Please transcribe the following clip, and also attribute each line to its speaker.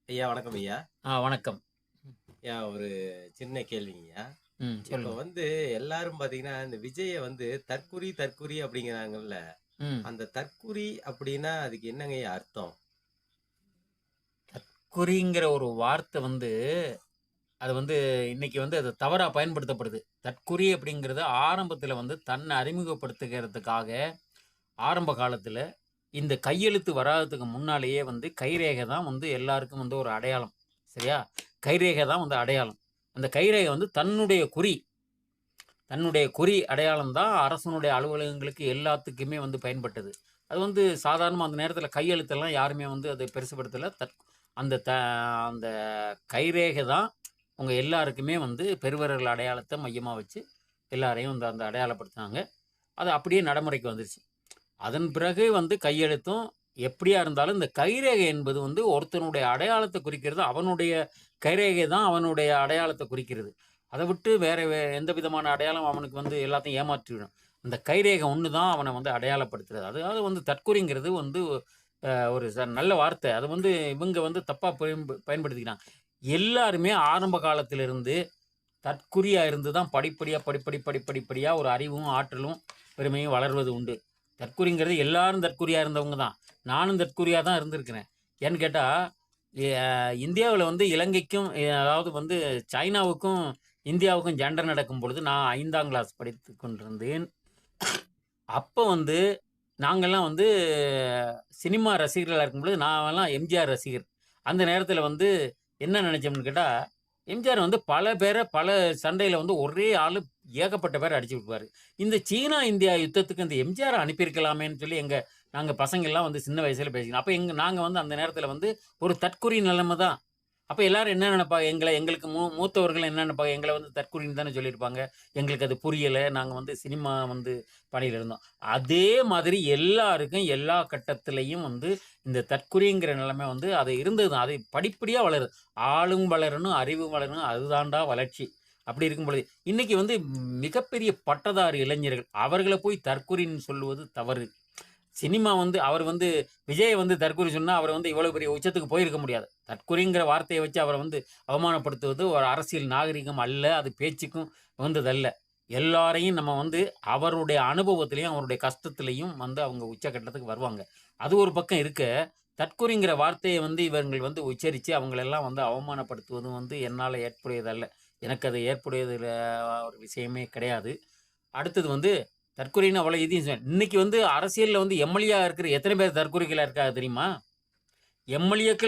Speaker 1: ஐயா வணக்கம் ஐயா.
Speaker 2: வணக்கம்.
Speaker 1: ஐயா ஒரு சின்ன கேள்விங்கய்யா. இப்ப
Speaker 2: சொல்லுங்க.
Speaker 1: வந்து எல்லாரும் பார்த்தீங்கன்னா, இந்த விஜய வந்து தற்குறி, தற்குறி அப்படிங்கிறாங்கல்ல.
Speaker 2: ம்.
Speaker 1: அந்த தற்குறி அப்படின்னா அதுக்கு என்னங்கய்யா அர்த்தம்?
Speaker 2: குறிங்கிற ஒரு வார்த்தை வந்து, அது வந்து இன்னைக்கு வந்து அது தவறா பயன்படுத்தப்படுது. தற்குறி அப்படிங்கிறது ஆரம்பத்தில வந்து தன்னை அறிமுகப்படுத்திக்கிறதுக்காக, ஆரம்ப காலத்தில இந்த கையெழுத்து வராததுக்கு முன்னாலேயே வந்து கைரேகை தான் வந்து எல்லாருக்கும் வந்து ஒரு அடையாளம். சரியா? கைரேகை தான் வந்து அடையாளம். அந்த கைரேகை வந்து தன்னுடைய குறி அடையாளம் தான் அரசனுடைய அலுவலகங்களுக்கு எல்லாத்துக்குமே வந்து பயன்பட்டது. அது வந்து சாதாரணமா அந்த நேரத்தில கையெழுத்தெல்லாம் யாருமே வந்து அத பெருசுபடுத்தல. அந்த அந்த கைரேகை தான் உங்க எல்லாருக்குமே வந்து பெருவிரல் அடையாளத்த மையமா வச்சு எல்லாரையும் வந்து அந்த அடையாளப்படுத்துனாங்க. அது அப்படியே நடைமுறைக்கு வந்துருச்சு. அதன் பிறகு வந்து கையெழுத்தும் எப்படியா இருந்தாலும் இந்த கைரேகை என்பது வந்து ஒருத்தனுடைய அடையாளத்த குறிக்கிறது. அவனுடைய கைரேகை தான் அவனுடைய அடையாளத்த குறிக்கிறது. அத விட்டு வேற எந்த விதமான அடையாளம் அவனுக்கு வந்து எல்லாத்தையும் ஏமாற்றிவிடும். அந்த கைரேகை ஒண்ணு தான் அவன வந்து அடையாளப்படுத்துறது. அதாவது வந்து தற்குறிங்கிறது வந்து ஒரு நல்ல வார்த்தை. அத வந்து இவங்க வந்து தப்பா பயன்படுத்திக்கிறாங்க. எல்லாருமே ஆரம்ப காலத்திலிருந்து தற்குறியா இருந்து தான் படிப்படியா ஒரு அறிவும், ஆற்றலும், பெருமையும் வளர்வது உண்டு. தற்குறிங்கிறது எல்லாரும் தற்குறியா இருந்தவங்க தான். நானும் தற்குறியா தான் இருந்திருக்கிறேன். ஏன்னு கேட்டா, எ இந்தியாவுல வந்து இலங்கைக்கும் அதாவது வந்து சைனாவுக்கும், இந்தியாவுக்கும் சண்டை நடக்கும் பொழுது நான் 5ஆம் கிளாஸ் படித்துக் கொண்டிருந்தேன். அப்ப வந்து நாங்கலாம் வந்து சினிமா ரசிகர்களா இருக்கும்பொழுது, நான்லாம் எம்ஜிஆர் ரசிகர். அந்த நேரத்தில வந்து என்ன நெனச்சோம்னு கேட்டா, எம்ஜிஆர் வந்து பல பேர பல சண்டையில வந்து ஒரே ஆளு ஏகப்பட்ட பேர அடிச்சு விட்டுருவாரு. இந்த சீனா, இந்தியா யுத்தத்துக்கு இந்த எம்ஜிஆர அனுப்பியிருக்கலாமேன்னு சொல்லி நாங்க பசங்கள்லாம் வந்து சின்ன வயசுல பேசிக்கினோம். அப்ப நாங்க வந்து அந்த நேரத்தில வந்து ஒரு தற்குறி நிலைமை தான். அப்ப எல்லாரும் என்ன நெனைப்பாங்க, எங்களுக்கு மூத்தவர்கள் என்ன நெனைப்பாங்க, எங்கள வந்து தற்குறின்னு தானே சொல்லியிருப்பாங்க. எங்களுக்கு அது புரியல. நாங்க வந்து சினிமா வந்து பணியில இருந்தோம். அதே மாதிரி எல்லாருக்கும் எல்லா கட்டத்திலயும் வந்து இந்த தற்குறிங்கிற நிலைமை வந்து அது இருந்தது தான். அது படிப்படியா வளருது. ஆளும் வளரணும், அறிவும் வளரணும். அதுதான்டா வளர்ச்சி. அப்படி இருக்கும் பொழுது, இன்னைக்கு வந்து மிகப்பெரிய பட்டதாரி இளைஞர்கள், அவர்கள போய் தற்குறின்னு சொல்லுவது தவறு. சினிமா வந்து அவர் வந்து விஜய் வந்து தற்குறி சொன்னா, அவர் வந்து இவ்வளவு பெரிய உச்சத்துக்கு போயிருக்க முடியாது. தற்குறிங்கிற வார்த்தைய வச்சு அவர வந்து அவமானப்படுத்துவது ஒரு அரசியல் நாகரிகம் அல்ல. அது பேச்சுக்கும் உகந்ததல்ல. எல்லாரையும் நம்ம வந்து அவருடைய அனுபவத்திலயும், அவருடைய கஷ்டத்திலயும் வந்து அவங்க உச்சகட்டத்துக்கு வருவாங்க. அது ஒரு பக்கம் இருக்க, தற்குறிங்கிற வார்த்தைய வந்து இவங்கள் வந்து உச்சரிச்சு அவங்களெல்லாம் வந்து அவமானப்படுத்துவதும் வந்து என்னால ஏற்புடையதல்ல. எனக்கு அது ஏற்புடையதுல ஒரு விஷயமே கிடையாது. அடுத்தது வந்து தற்குறின்னு அவ்வளோ இதையும் இன்னைக்கு வந்து அரசியல்ல வந்து எம்எல்ஏ இருக்கிற எத்தன பேர் தற்குறிகளா இருக்காங்க தெரியுமா? எம்எல்ஏக்கள்